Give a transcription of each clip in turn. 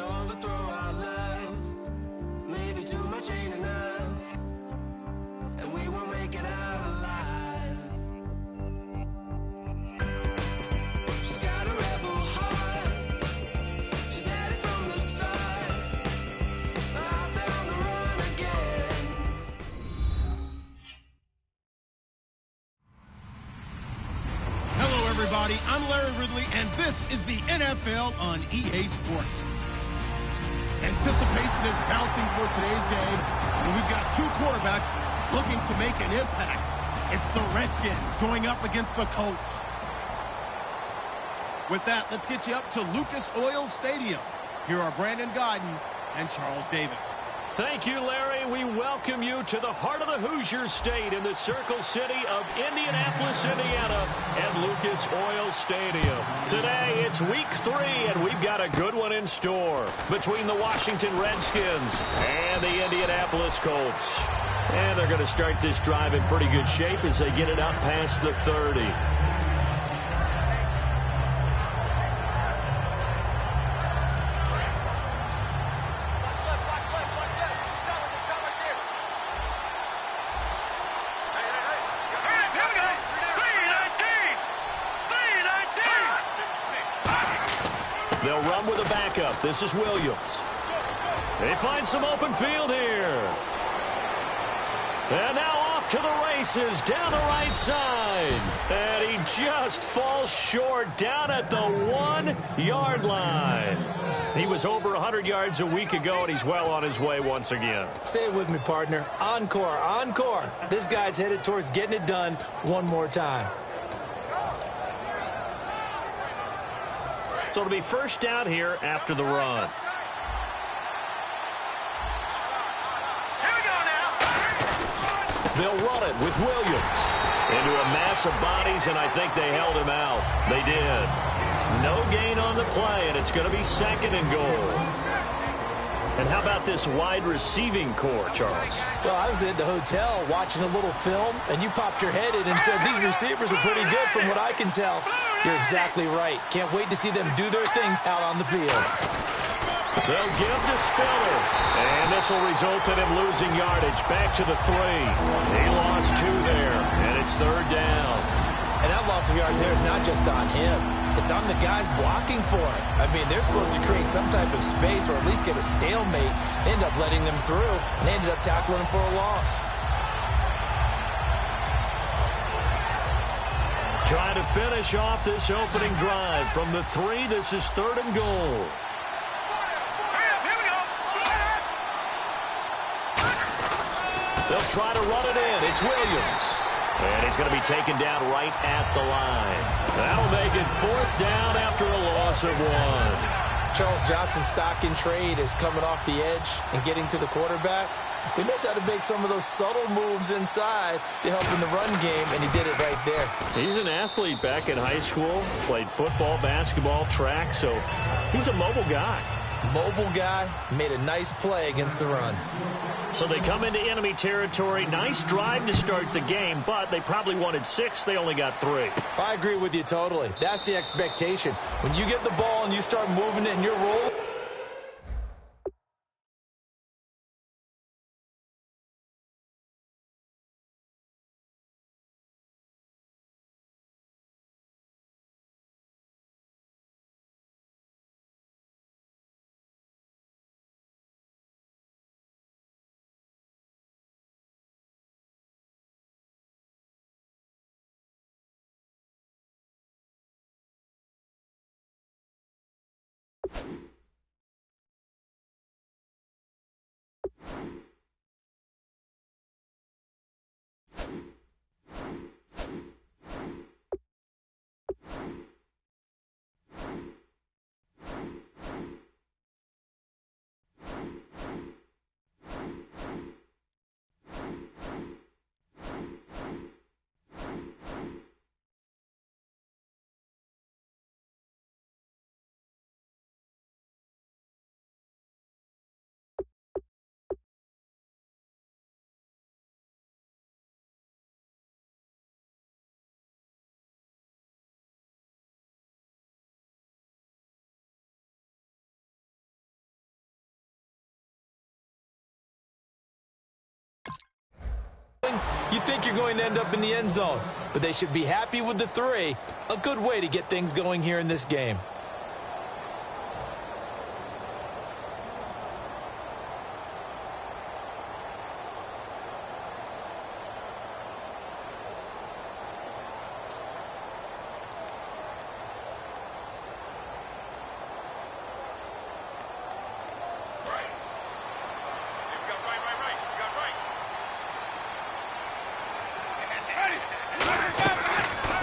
to overthrow our love. Maybe too much ain't enough, and we won't make it out alive. She's got a rebel heart, she's had it from the start. They're out there on the run again. Hello, everybody. I'm Larry Ridley, and this is the NFL on EA Sports. Anticipation is bouncing for today's game, and we've got two quarterbacks looking to make an impact. It's the Redskins going up against the Colts. With that, let's get you up to Lucas Oil Stadium. Here are Brandon Godden and Charles Davis. Thank you, Larry. We welcome you to the heart of the Hoosier State in the Circle City of Indianapolis, Indiana, at Lucas Oil Stadium. Today, it's week 3, and we've got a good one in store between the Washington Redskins and the Indianapolis Colts. And they're going to start this drive in pretty good shape as they get it up past the 30. They'll run with a backup. This is Williams. They find some open field here. And now off to the races down the right side. And he just falls short down at the 1-yard line. He was over 100 yards a week ago, and he's well on his way once again. Say it with me, partner. Encore, encore. This guy's headed towards getting it done one more time. So it'll be first down here after the run. Here we go now. They'll run it with Williams into a mass of bodies, and I think they held him out. They did. No gain on the play, and it's going to be second and goal. And how about this wide receiving core, Charles? Well, I was at the hotel watching a little film, and you popped your head in and said, these receivers are pretty good from what I can tell. You're exactly right. Can't wait to see them do their thing out on the field. They'll give to Spiller. And this will result in him losing yardage. Back to the 3. He lost 2 there, and it's third down. And that loss of yards there is not just on him. It's on the guys blocking for him. I mean, they're supposed to create some type of space or at least get a stalemate. They end up letting them through, and they ended up tackling him for a loss. Trying to finish off this opening drive from the 3. This is third and goal. They'll try to run it in. It's Williams. And he's going to be taken down right at the line. That'll make it fourth down after a loss of 1. Charles Johnson's stock in trade is coming off the edge and getting to the quarterback. He knows how to make some of those subtle moves inside to help in the run game, and he did it right there. He's an athlete back in high school, played football, basketball, track, so he's a mobile guy. Mobile guy, made a nice play against the run. So they come into enemy territory. Nice drive to start the game, but they probably wanted 6. They only got 3. I agree with you totally. That's the expectation. When you get the ball and you start moving it and you're rolling, rolling, you think you're going to end up in the end zone. But they should be happy with the 3. A good way to get things going here in this game.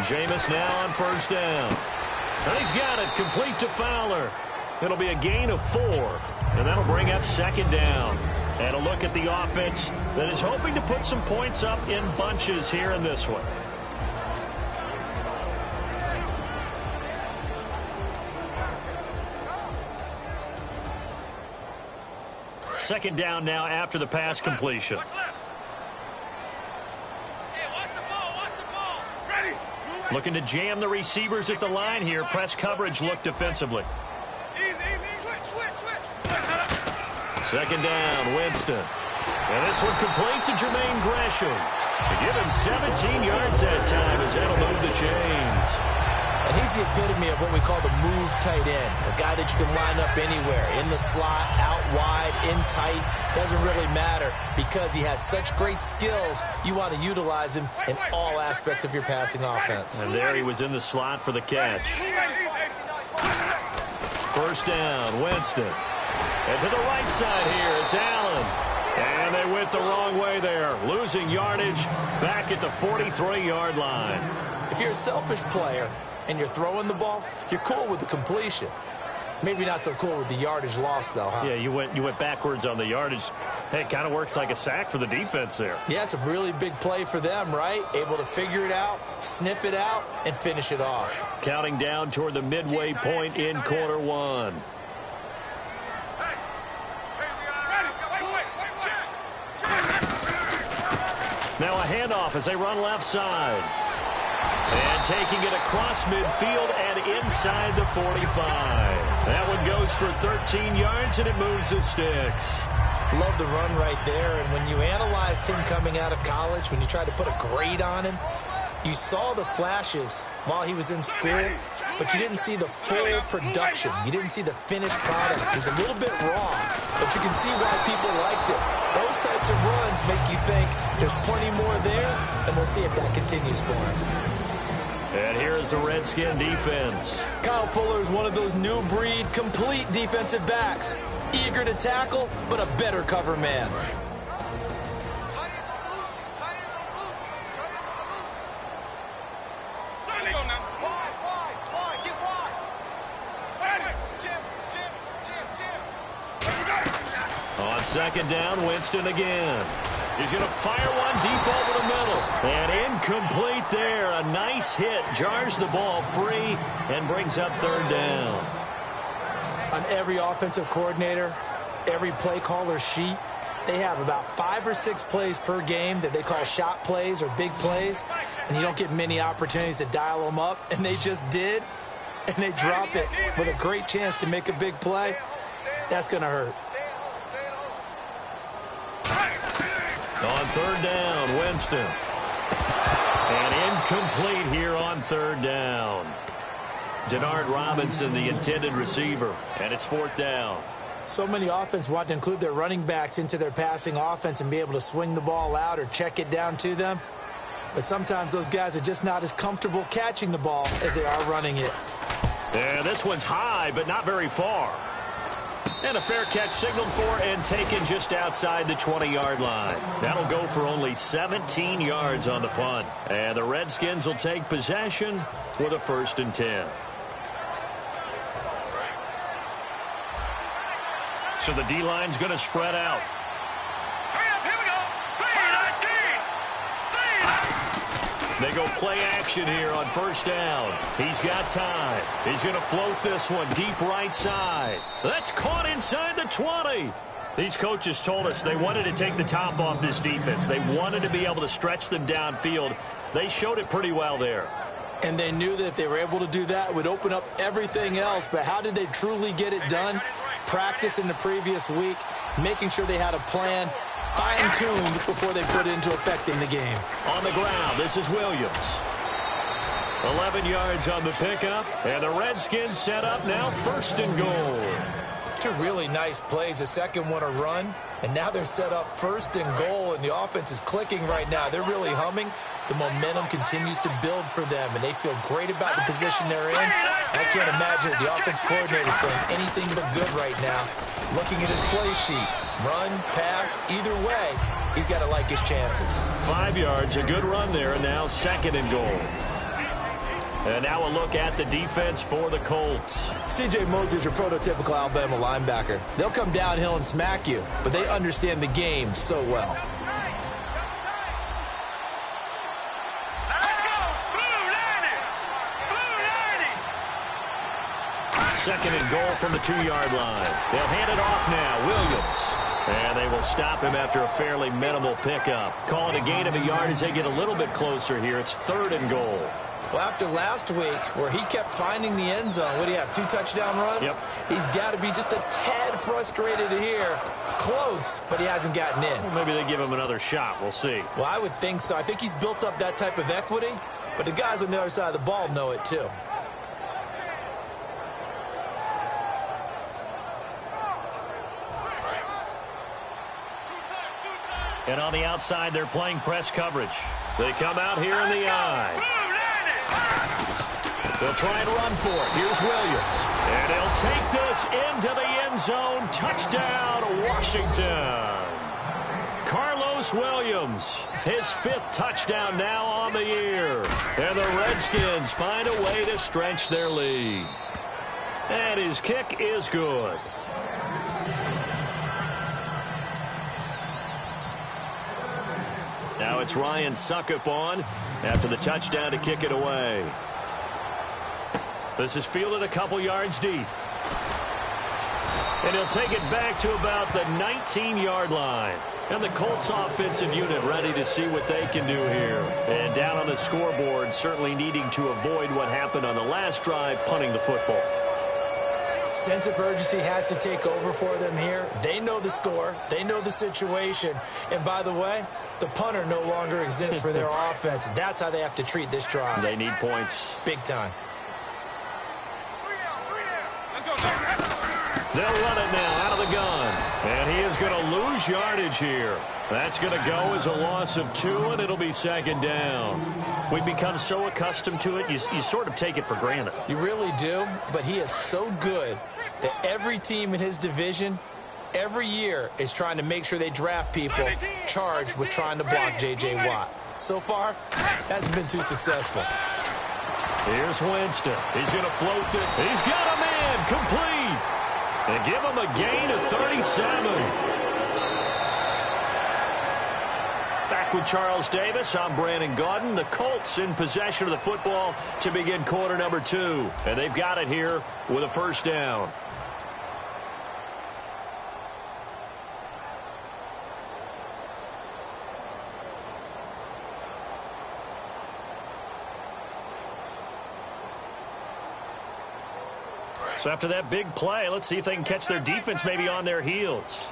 Jameis now on first down. And he's got it complete to Fowler. It'll be a gain of 4, and that'll bring up second down. And a look at the offense that is hoping to put some points up in bunches here in this one. Second down now after the pass completion. Looking to jam the receivers at the line here. Press coverage look defensively. Second down, Winston. And this one complete to Jermaine Gresham. To give him 17 yards that time as that'll move the chains. And he's the epitome of what we call the move tight end. A guy that you can line up anywhere. In the slot, out wide, in tight. Doesn't really matter because he has such great skills. You want to utilize him in all aspects of your passing offense. And there he was in the slot for the catch. First down, Winston. And to the right side here, it's Allen. And they went the wrong way there. Losing yardage back at the 43-yard line. If you're a selfish player and you're throwing the ball, you're cool with the completion. Maybe not so cool with the yardage loss, though, huh? Yeah, you went backwards on the yardage. Hey, it kind of works like a sack for the defense there. Yeah, it's a really big play for them, right? Able to figure it out, sniff it out, and finish it off. Counting down toward the midway point in quarter 1. Now a handoff as they run left side. And taking it across midfield and inside the 45. That one goes for 13 yards, and it moves the sticks. Love the run right there. And when you analyzed him coming out of college, when you tried to put a grade on him, you saw the flashes while he was in school, but you didn't see the full production. You didn't see the finished product. He was a little bit raw, but you can see why people liked it. Those types of runs make you think there's plenty more there, and we'll see if that continues for him. And here's the Redskin defense. Kyle Fuller is one of those new breed, complete defensive backs. Eager to tackle, but a better cover man. On second down, Winston again. He's going to fire one deep over the middle. And incomplete there. A nice hit. Jars the ball free and brings up third down. On every offensive coordinator, every play caller sheet, they have about 5 or 6 plays per game that they call shot plays or big plays. And you don't get many opportunities to dial them up. And they just did. And they drop it with a great chance to make a big play. That's going to hurt. On third down, Winston. And incomplete here on third down. Denard Robinson, the intended receiver, and it's fourth down. So many offenses want to include their running backs into their passing offense and be able to swing the ball out or check it down to them. But sometimes those guys are just not as comfortable catching the ball as they are running it. And this one's high, but not very far. And a fair catch signaled for and taken just outside the 20-yard line. That'll go for only 17 yards on the punt. And the Redskins will take possession with a 1st and 10. So the D-line's going to spread out. They go play action here on first down. He's got time. He's going to float this one deep right side. That's caught inside the 20. These coaches told us they wanted to take the top off this defense. They wanted to be able to stretch them downfield. They showed it pretty well there. And they knew that if they were able to do that, it would open up everything else. But how did they truly get it done? Practice in the previous week, making sure they had a plan, fine-tuned before they put it into effect in the game. On the ground, this is Williams. 11 yards on the pickup, and the Redskins set up now 1st and goal. Two really nice plays. The second one a run, and now they're set up 1st and goal, and the offense is clicking right now. They're really humming. The momentum continues to build for them, and they feel great about the position they're in. I can't imagine the offense coordinator is feeling anything but good right now. Looking at his play sheet, run, pass, either way, he's got to like his chances. 5 yards, a good run there, and now 2nd and goal. And now a look at the defense for the Colts. C.J. Mosley's your prototypical Alabama linebacker. They'll come downhill and smack you, but they understand the game so well. Let's go! Blue 90! Blue 90! 2nd and goal from the 2-yard line. They'll hand it off now. Williams. And they will stop him after a fairly minimal pickup. Call it a gain of a yard as they get a little bit closer here. It's 3rd and goal. Well, after last week, where he kept finding the end zone, what do you have, 2 touchdown runs? Yep. He's got to be just a tad frustrated here. Close, but he hasn't gotten in. Well, maybe they give him another shot. We'll see. Well, I would think so. I think he's built up that type of equity, but the guys on the other side of the ball know it too. And on the outside, they're playing press coverage. They come out here in the eye. They'll try and run for it. Here's Williams. And he'll take this into the end zone. Touchdown, Washington. Carlos Williams, his 5th touchdown now on the year. And the Redskins find a way to stretch their lead. And his kick is good. Now it's Ryan Suckup on after the touchdown to kick it away. This is fielded a couple yards deep. And he'll take it back to about the 19-yard line. And the Colts offensive unit ready to see what they can do here. And down on the scoreboard, certainly needing to avoid what happened on the last drive, punting the football. Sense of urgency has to take over for them here. They know the score. They know the situation. And by the way, the punter no longer exists for their offense. That's how they have to treat this drive. They need points. Big time. They'll run it now out of the gun. And he is going to lose yardage here. That's going to go as a loss of 2, and it'll be 2nd down. We've become so accustomed to it, you sort of take it for granted. You really do, but he is so good that every team in his division, every year, is trying to make sure they draft people charged with trying to block J.J. Watt. So far, hasn't been too successful. Here's Winston. He's going to float it. He's got a man complete. And give him a gain of 37. Back with Charles Davis, I'm Brandon Gaudin. The Colts in possession of the football to begin quarter number 2. And they've got it here with a 1st down. So after that big play, let's see if they can catch their defense maybe on their heels.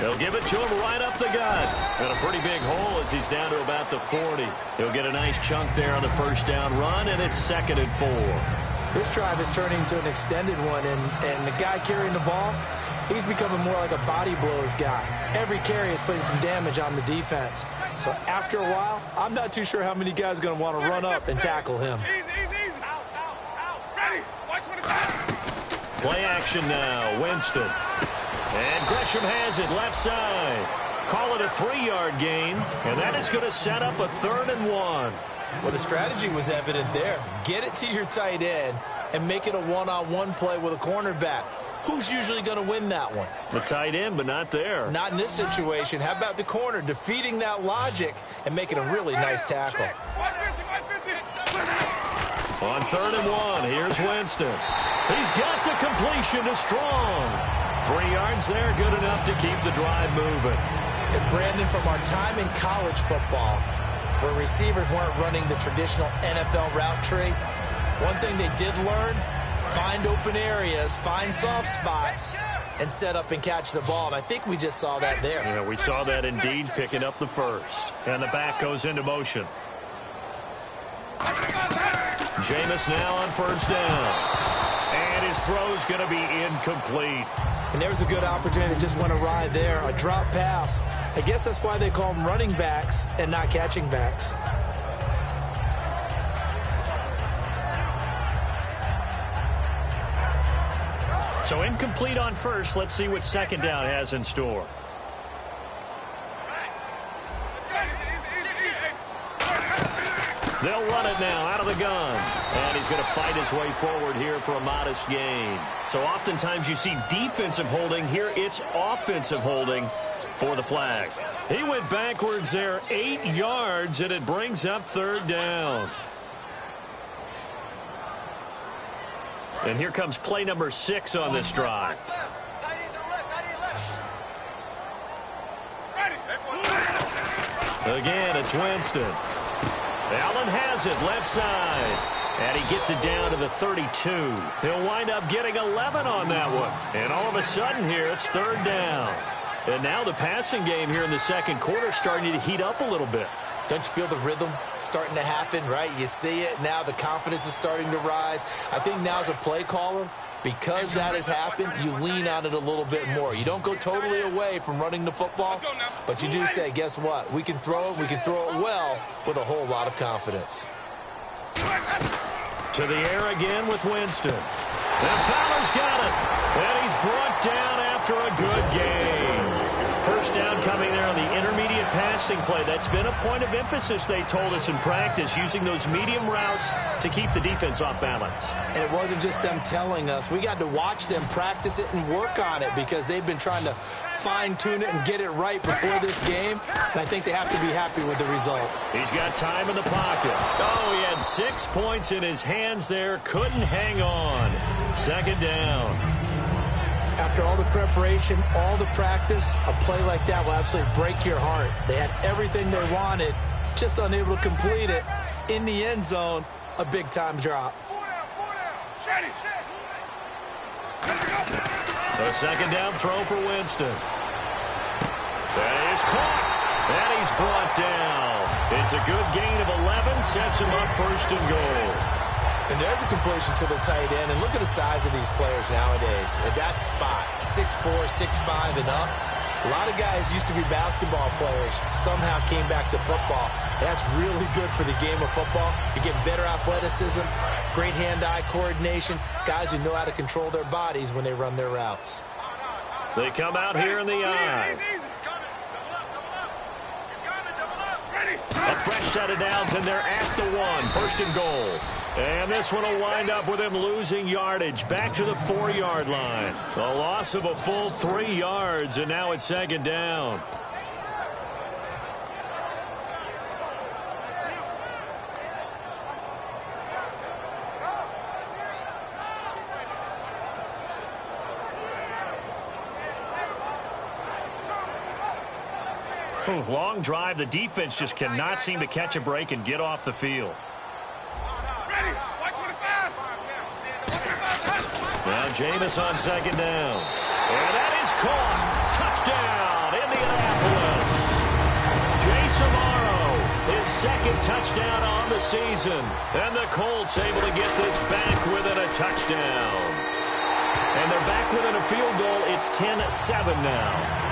They'll give it to him right up the gut. And a pretty big hole as he's down to about the 40. He'll get a nice chunk there on the 1st down run, and it's 2nd and 4. This drive is turning into an extended one, and the guy carrying the ball, he's becoming more like a body blows guy. Every carry is putting some damage on the defense. So after a while, I'm not too sure how many guys are going to want to run up and tackle him. Play action now, Winston. And Gresham has it left side. Call it a 3-yard gain, and that is going to set up a 3rd and 1. Well, the strategy was evident there. Get it to your tight end and make it a one-on-one play with a cornerback. Who's usually going to win that one? The tight end, but not there. Not in this situation. How about the corner defeating that logic and making a really nice tackle? On 3rd and 1, here's Winston. He's got the completion to Strong. 3 yards there, good enough to keep the drive moving. And Brandon, from our time in college football, where receivers weren't running the traditional NFL route tree, one thing they did learn, find open areas, find soft spots, and set up and catch the ball. And I think we just saw that there. Yeah, we saw that indeed, picking up the first. And the back goes into motion. Jameis now on first down. And his throw's going to be incomplete. And there was a good opportunity to just went awry there. A drop pass. I guess that's why they call them running backs and not catching backs. So incomplete on first. Let's see what second down has in store. They'll run it now out of the gun. And he's going to fight his way forward here for a modest gain. So oftentimes you see defensive holding. Here it's offensive holding for the flag. He went backwards there 8 yards, and it brings up third down. And here comes play number 6 on this drive. Again, it's Winston. Allen has it, left side. And he gets it down to the 32. He'll wind up getting 11 on that one. And all of a sudden here, it's third down. And now the passing game here in the second quarter starting to heat up a little bit. Don't you feel the rhythm starting to happen, right? You see it. Now the confidence is starting to rise. I think now as a play caller, because that has happened, you lean on it a little bit more. You don't go totally away from running the football, but you do say, guess what? We can throw it. We can throw it well with a whole lot of confidence. To the air again with Winston. And Fowler's got it. And he's brought down after a good game. First down coming there on the intermediate passing play. That's been a point of emphasis, they told us in practice, using those medium routes to keep the defense off balance. And it wasn't just them telling us. We got to watch them practice it and work on it because they've been trying to fine-tune it and get it right before this game. And I think they have to be happy with the result. He's got time in the pocket. Oh, he had 6 points in his hands there. Couldn't hang on. Second down. After all the preparation, all the practice, a play like that will absolutely break your heart. They had everything they wanted, just unable to complete it. In the end zone, a big-time drop. A second down throw for Winston. That is caught. And he's brought down. It's a good gain of 11, sets him up first and goal. And there's a completion to the tight end. And look at the size of these players nowadays. At that spot, 6'4", 6'5", and up. A lot of guys used to be basketball players, somehow came back to football. That's really good for the game of football. You get better athleticism, great hand-eye coordination, guys who know how to control their bodies when they run their routes. They come out here in the eye. A fresh set of downs, and they're at the 1. First and goal. And this one will wind up with him losing yardage. Back to the 4-yard line. A loss of a full 3 yards, and now it's second down. Long drive. The defense just cannot seem to catch a break and get off the field. Now Jameis on second down. And that is caught. Touchdown, Indianapolis. Jay Samaro, his second touchdown on the season. And the Colts able to get this back within a touchdown. And they're back within a field goal. It's 10-7 now.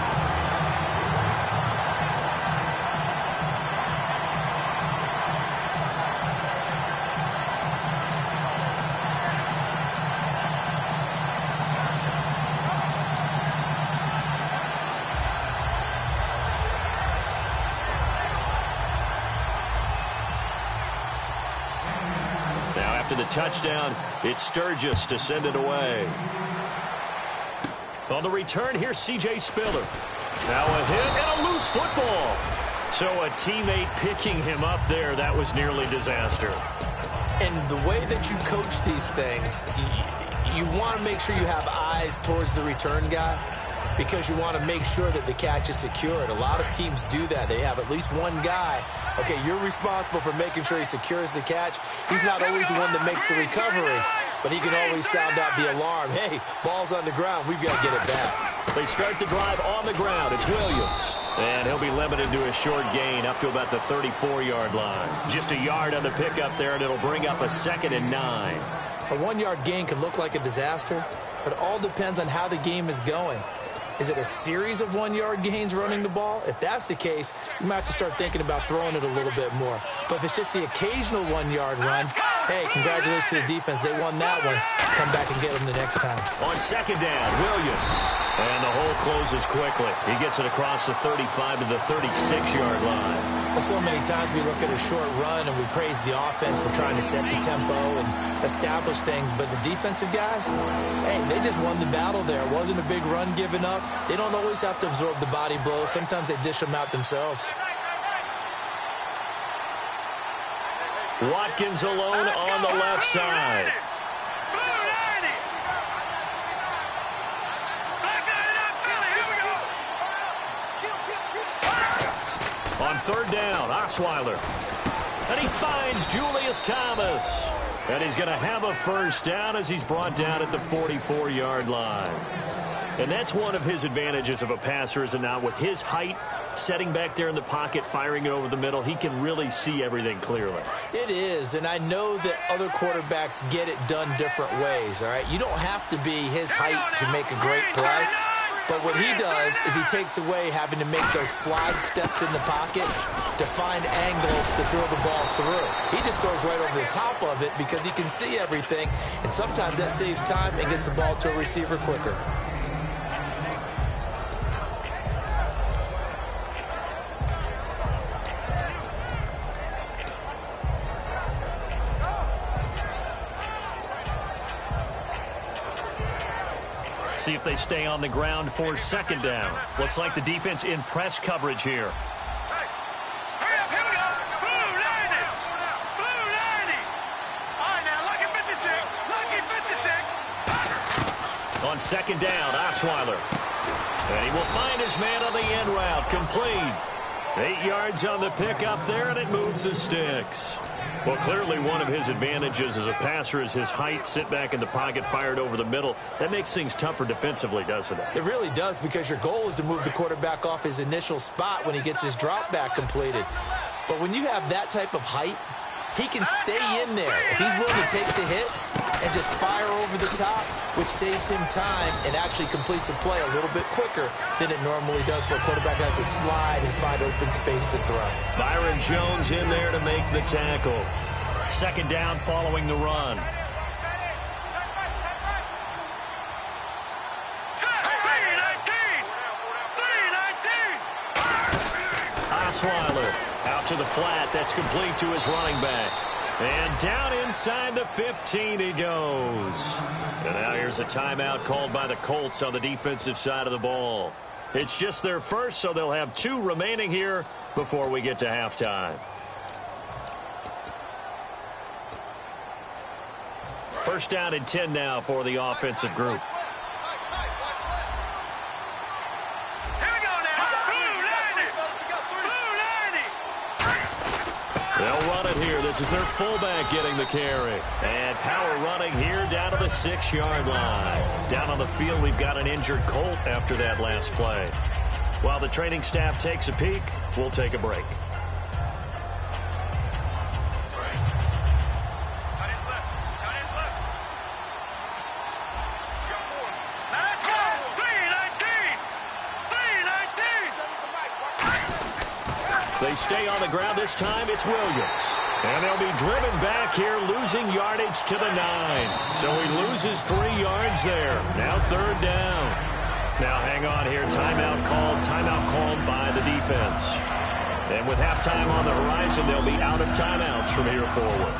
After the touchdown, it's Sturgis to send it away. On the return, here's C.J. Spiller. Now a hit and a loose football. So a teammate picking him up there, that was nearly disaster. And the way that you coach these things, you want to make sure you have eyes towards the return guy because you want to make sure that the catch is secured. A lot of teams do that. They have at least one guy. Okay, you're responsible for making sure he secures the catch. He's not always the one that makes the recovery, but he can always sound out the alarm. Hey, ball's on the ground. We've got to get it back. They start the drive on the ground. It's Williams. And he'll be limited to a short gain up to about the 34-yard line. Just a yard on the pickup there, and it'll bring up a 2nd and 9. A 1-yard gain can look like a disaster, but it all depends on how the game is going. Is it a series of 1-yard gains running the ball? If that's the case, you might have to start thinking about throwing it a little bit more. But if it's just the occasional 1-yard run, hey, congratulations to the defense. They won that one. Come back and get them the next time. On 2nd down, Williams. And the hole closes quickly. He gets it across the 35 to the 36-yard line. Well, so many times we look at a short run and we praise the offense for trying to set the tempo and establish things. But the defensive guys, hey, they just won the battle there. It wasn't a big run given up. They don't always have to absorb the body blows. Sometimes they dish them out themselves. Watkins alone on the left side. On 3rd down, Osweiler. And he finds Julius Thomas. And he's going to have a first down as he's brought down at the 44-yard line. And that's one of his advantages of a passer, is it not? With his height, setting back there in the pocket, firing it over the middle, he can really see everything clearly. It is, and I know that other quarterbacks get it done different ways, all right? You don't have to be his height to make a great play. But what he does is he takes away having to make those slide steps in the pocket to find angles to throw the ball through. He just throws right over the top of it because he can see everything, and sometimes that saves time and gets the ball to a receiver quicker. See if they stay on the ground for 2nd down. Looks like the defense in press coverage here. Hurry up, here we go. Blue 90. Blue 90. All right, now, lucky 56. Lucky 56. On 2nd down, Osweiler. And he will find his man on the end route. Complete. 8 yards on the pickup there, and it moves the sticks. Well, clearly one of his advantages as a passer is his height, sit back in the pocket, fired over the middle. That makes things tougher defensively, doesn't it? It really does, because your goal is to move the quarterback off his initial spot when he gets his drop back completed. But when you have that type of height, he can stay in there. If he's willing to take the hits and just fire over the top, which saves him time and actually completes a play a little bit quicker than it normally does for a quarterback that has to slide and find open space to throw. Byron Jones in there to make the tackle. 2nd down following the run. Osweiler out to the flat. That's complete to his running back. And down inside the 15 he goes. And now here's a timeout called by the Colts on the defensive side of the ball. It's just their first, so they'll have 2 remaining here before we get to halftime. First down and 10 now for the offensive group. They'll run it here. This is their fullback getting the carry. And power running here down to the 6-yard line. Down on the field, we've got an injured Colt after that last play. While the training staff takes a peek, we'll take a break. They stay on the ground. This time it's Williams. And they'll be driven back here, losing yardage to the 9. So he loses 3 yards there. Now 3rd down. Now hang on here. Timeout called by the defense. And with halftime on the horizon, they'll be out of timeouts from here forward.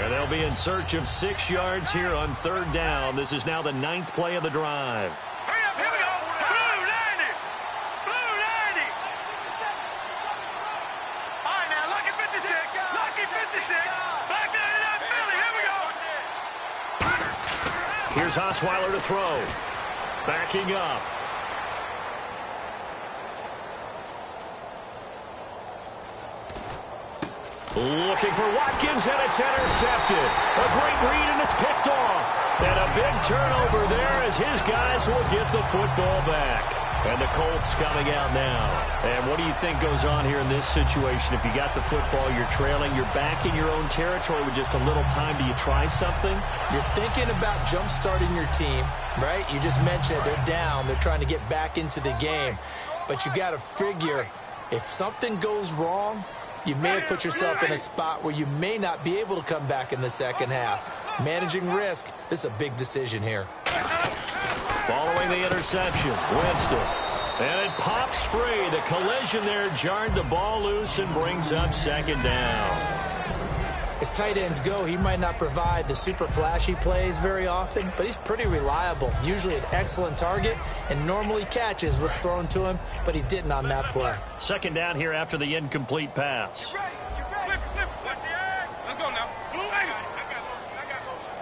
And they'll be in search of 6 yards here on 3rd down. This is now the 9th play of the drive. Here's Osweiler to throw. Backing up. Looking for Watkins, and it's intercepted. A great read, and it's picked off. And a big turnover there as his guys will get the football back. And the Colts coming out now. And what do you think goes on here in this situation? If you got the football, you're trailing, you're back in your own territory with just a little time. Do you try something? You're thinking about jump-starting your team, right? You just mentioned it. They're down. They're trying to get back into the game. But you got to figure if something goes wrong, you may have put yourself in a spot where you may not be able to come back in the second half. Managing risk, this is a big decision here. Following the interception, Winston. And it pops free. The collision there jarred the ball loose and brings up second down. As tight ends go, he might not provide the super flashy plays very often, but he's pretty reliable. Usually an excellent target and normally catches what's thrown to him, but he didn't on that play. Second down here after the incomplete pass. Let's go now. Blue Ace. I got motion.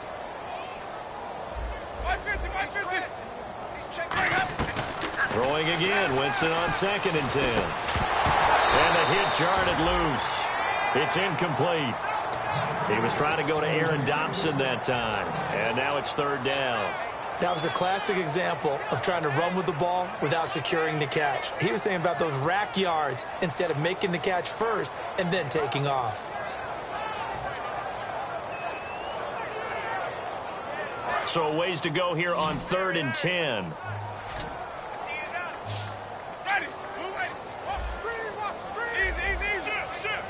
550. Throwing again. Winston on 2nd and 10. And the hit jarred it loose. It's incomplete. He was trying to go to Aaron Dobson that time. And now it's 3rd down. That was a classic example of trying to run with the ball without securing the catch. He was thinking about those rack yards instead of making the catch first and then taking off. So ways to go here on 3rd and 10. Ready. Blue ready. Watch the screen. Easy. Shoot.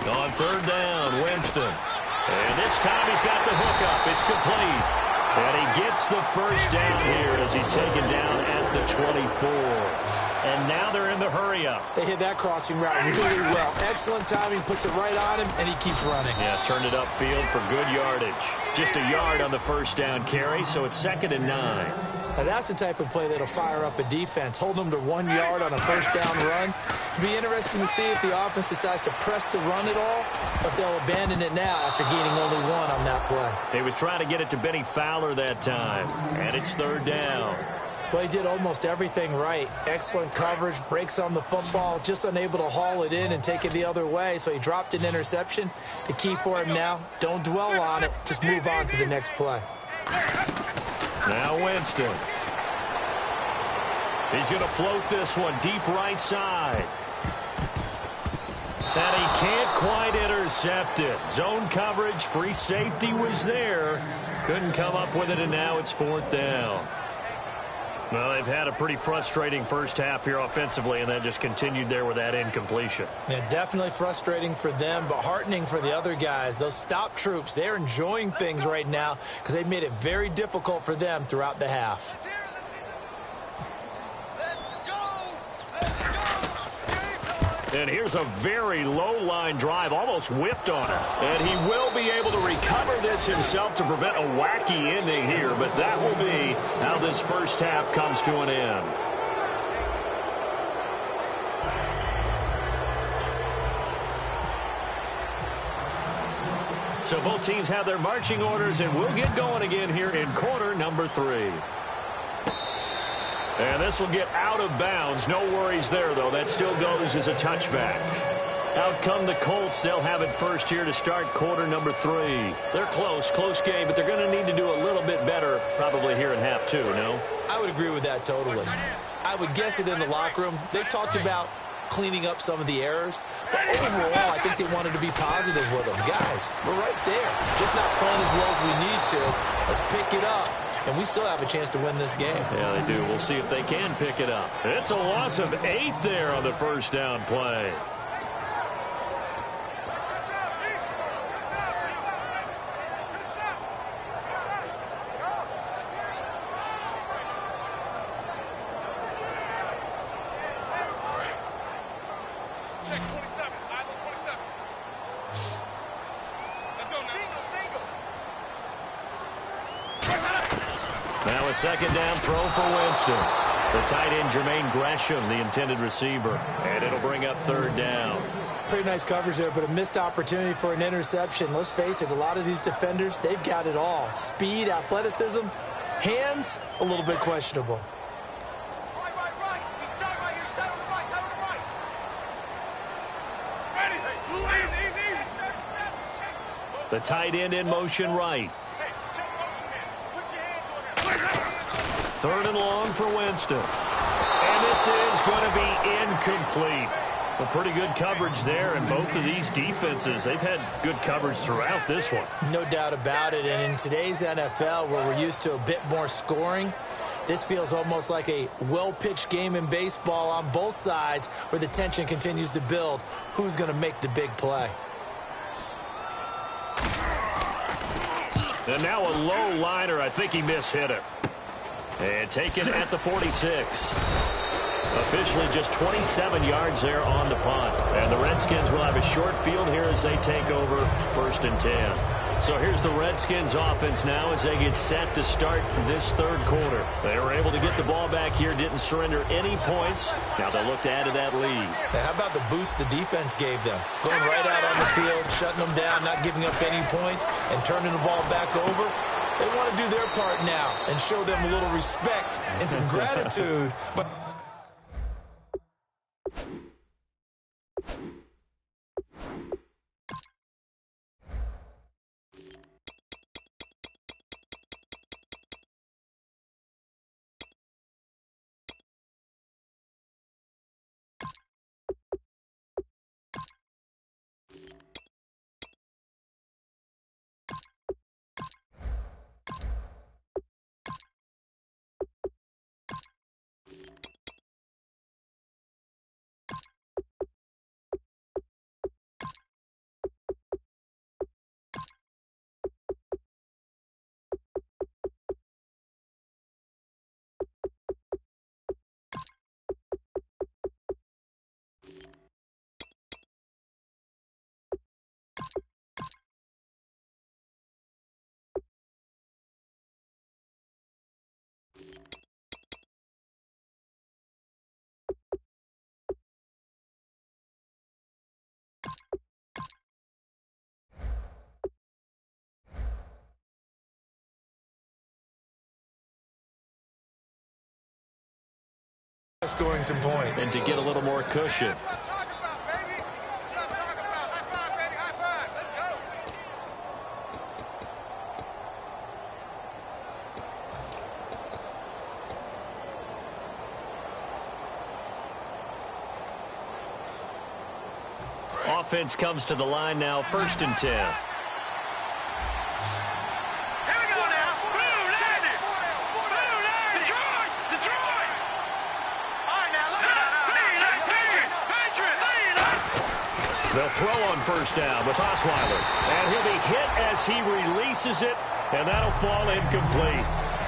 On 3rd down, Winston. And this time he's got the hook up. It's complete. And he gets the first down here as he's taken down at the 24. And now they're in the hurry-up. They hit that crossing route really well. Excellent timing, puts it right on him, and he keeps running. Yeah, turned it upfield for good yardage. Just a yard on the first down carry, so it's 2nd and 9. Now that's the type of play that'll fire up a defense. Hold them to 1 yard on a first down run. It'll be interesting to see if the offense decides to press the run at all, or if they'll abandon it now after gaining only 1 on that play. He was trying to get it to Benny Fowler that time, and it's 3rd down. Well, he did almost everything right. Excellent coverage, breaks on the football, just unable to haul it in and take it the other way, so he dropped an interception. The key for him now, don't dwell on it, just move on to the next play. Now Winston. He's going to float this one deep right side. And he can't quite intercept it. Zone coverage, free safety was there. Couldn't come up with it, and now it's 4th down. Well, they've had a pretty frustrating first half here offensively, and that just continued there with that incompletion. Yeah, definitely frustrating for them, but heartening for the other guys. Those stop troops, they're enjoying things right now because they've made it very difficult for them throughout the half. And here's a very low-line drive, almost whiffed on it. And he will be able to recover this himself to prevent a wacky ending here, but that will be how this first half comes to an end. So both teams have their marching orders, and we'll get going again here in quarter number 3. And this will get out of bounds. No worries there, though. That still goes as a touchback. Out come the Colts. They'll have it first here to start quarter number 3. They're close game, but they're going to need to do a little bit better probably here in half 2, no? I would agree with that totally. I would guess it in the locker room. They talked about cleaning up some of the errors, but overall, I think they wanted to be positive with them. Guys, we're right there. Just not playing as well as we need to. Let's pick it up. And we still have a chance to win this game. Yeah, they do. We'll see if they can pick it up. It's a loss of 8 there on the first down play. Check 27. Eyes on 27. Let's go now. Single. Now a second down throw for Winston. The tight end, Jermaine Gresham, the intended receiver. And it'll bring up 3rd down. Pretty nice coverage there, but a missed opportunity for an interception. Let's face it, a lot of these defenders, they've got it all. Speed, athleticism, hands, a little bit questionable. Right. He's done. The tight end in motion right. Third and long for Winston. And this is going to be incomplete. Well, pretty good coverage there, and both of these defenses, they've had good coverage throughout this one. No doubt about it, and in today's NFL, where we're used to a bit more scoring, this feels almost like a well-pitched game in baseball on both sides where the tension continues to build. Who's going to make the big play? And now a low liner. I think he mishit it. And taken at the 46. Officially just 27 yards there on the punt. And the Redskins will have a short field here as they take over 1st and 10. So here's the Redskins offense now as they get set to start this third quarter. They were able to get the ball back here, didn't surrender any points. Now they'll look to add to that lead. Now, how about the boost the defense gave them? Going right out on the field, shutting them down, not giving up any points, and turning the ball back over. They want to do their part now and show them a little respect and some gratitude. But scoring some points. And to get a little more cushion. Offense comes to the line now, 1st and 10. They'll throw on 1st down with Osweiler. And he'll be hit as he releases it, and that'll fall incomplete.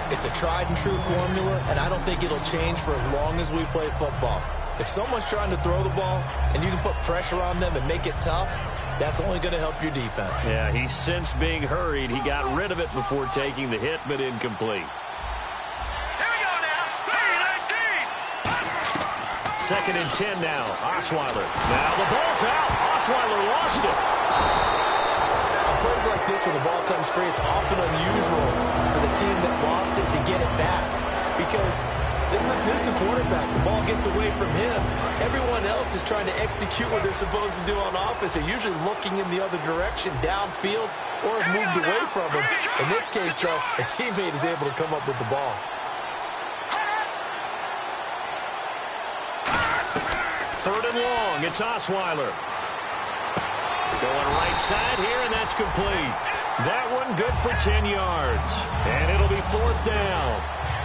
It's a tried-and-true formula, and I don't think it'll change for as long as we play football. If someone's trying to throw the ball and you can put pressure on them and make it tough, that's only going to help your defense. Yeah, he's since being hurried. He got rid of it before taking the hit, but incomplete. Here we go now. 3-19. 2nd and 10 now. Osweiler. Now the ball's out. Osweiler lost it. On plays like this, when the ball comes free, it's often unusual for the team that lost it to get it back. Because this is the quarterback. The ball gets away from him. Everyone else is trying to execute what they're supposed to do on offense. They're usually looking in the other direction, downfield, or have moved away from him. In this case, though, a teammate is able to come up with the ball. 3rd and long. It's Osweiler. Going right side here, and that's complete. That one good for 10 yards. And it'll be 4th down.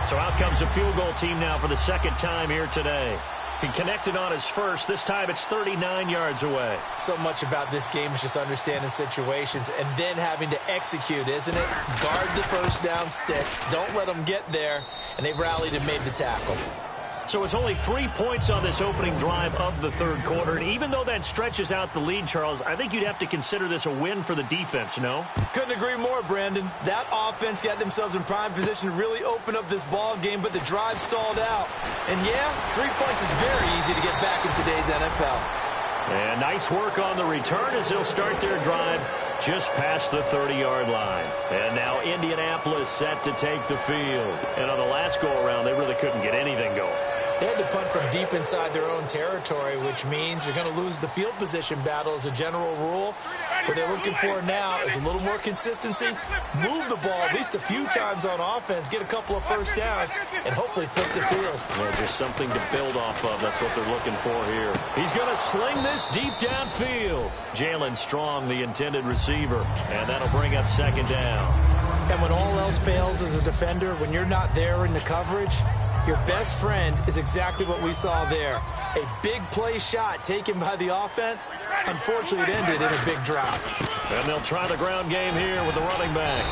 So out comes the field goal team now for the 2nd time here today. He connected on his first. This time it's 39 yards away. So much about this game is just understanding situations and then having to execute, isn't it? Guard the 1st down sticks. Don't let them get there. And they rallied and made the tackle. So it's only 3 points on this opening drive of the third quarter. And even though that stretches out the lead, Charles, I think you'd have to consider this a win for the defense, no? Couldn't agree more, Brandon. That offense got themselves in prime position to really open up this ball game, but the drive stalled out. And, yeah, 3 points is very easy to get back in today's NFL. And nice work on the return as they'll start their drive just past the 30-yard line. And now Indianapolis set to take the field. And on the last go-around, they really couldn't get anything going. They had to punt from deep inside their own territory, which means you're going to lose the field position battle as a general rule. What they're looking for now is a little more consistency, move the ball at least a few times on offense, get a couple of first downs, and hopefully flip the field. Yeah, just something to build off of. That's what they're looking for here. He's going to sling this deep downfield. Jalen Strong, the intended receiver, and that'll bring up second down. And when all else fails as a defender, when you're not there in the coverage, your best friend is exactly what we saw there. A big play shot taken by the offense. Unfortunately, it ended in a big drop. And they'll try the ground game here with the running back.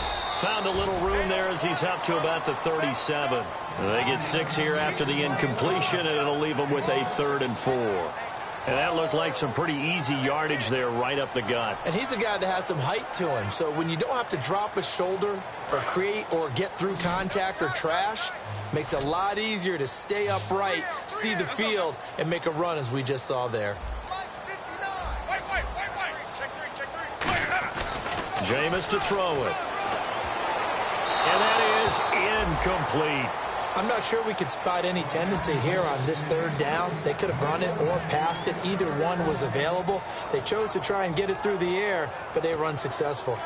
Found a little room there as he's up to about the 37. They get 6 here after the incompletion, and it'll leave them with a 3rd and 4. And that looked like some pretty easy yardage there right up the gut. And he's a guy that has some height to him. So when you don't have to drop a shoulder or create or get through contact or trash, makes it a lot easier to stay upright, see the field, and make a run as we just saw there. Jameis to throw it. And that is incomplete. I'm not sure we could spot any tendency here on this 3rd down. They could have run it or passed it. Either one was available. They chose to try and get it through the air, but they were unsuccessful.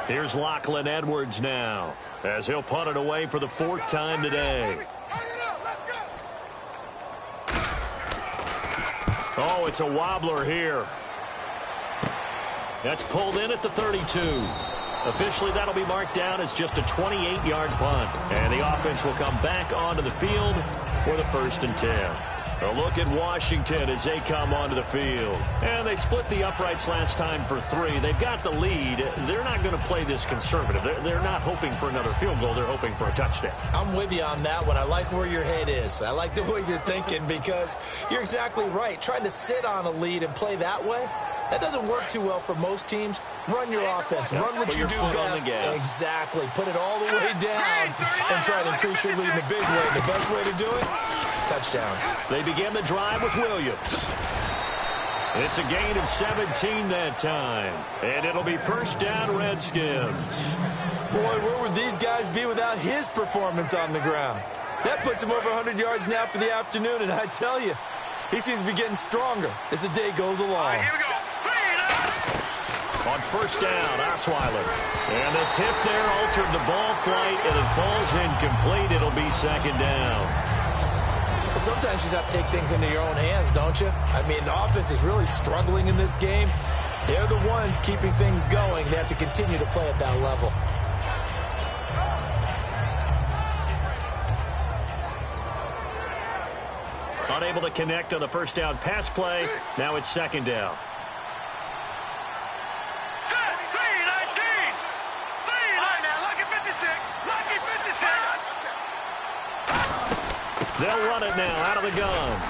Here's Lachlan Edwards now, as he'll punt it away for the 4th time today. Oh, it's a wobbler here. That's pulled in at the 32. Officially, that'll be marked down as just a 28-yard punt. And the offense will come back onto the field for the 1st and 10. A look at Washington as they come onto the field. And they split the uprights last time for 3. They've got the lead. They're not going to play this conservative. They're not hoping for another field goal. They're hoping for a touchdown. I'm with you on that one. I like where your head is. I like the way you're thinking because you're exactly right. Trying to sit on a lead and play that way, that doesn't work too well for most teams. Run your offense. Run what you do best. Exactly. Put it all the way down and try to increase your lead in a big way. The best way to do it, touchdowns. They begin the drive with Williams. It's a gain of 17 that time. And it'll be 1st down, Redskins. Boy, where would these guys be without his performance on the ground? That puts him over 100 yards now for the afternoon, and I tell you, he seems to be getting stronger as the day goes along. Here we go. On 1st down, Osweiler. And the tip there altered the ball flight, and it falls incomplete. It'll be 2nd down. Sometimes you just have to take things into your own hands, don't you? I mean, the offense is really struggling in this game. They're the ones keeping things going. They have to continue to play at that level. Unable to connect on the 1st down pass play. Now it's 2nd down. They'll run it now out of the gun.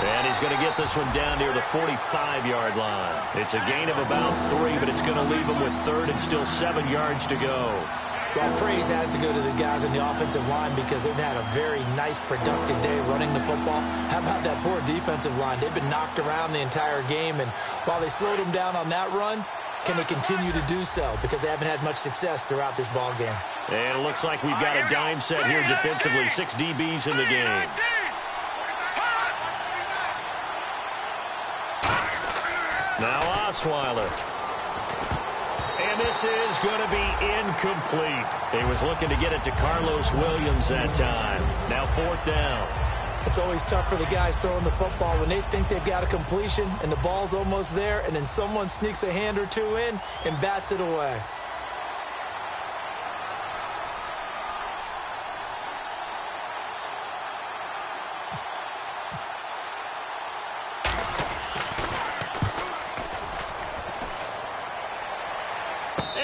And he's going to get this one down near the 45-yard line. It's a gain of about 3, but it's going to leave him with 3rd and still 7 yards to go. Well, praise has to go to the guys on the offensive line because they've had a very nice, productive day running the football. How about that poor defensive line? They've been knocked around the entire game, and while they slowed them down on that run, can they continue to do so? Because they haven't had much success throughout this ball game. And it looks like we've got a dime set here defensively. 6 DBs in the game. Now Osweiler. And this is going to be incomplete. He was looking to get it to Carlos Williams that time. Now 4th down. It's always tough for the guys throwing the football when they think they've got a completion and the ball's almost there, and then someone sneaks a hand or two in and bats it away.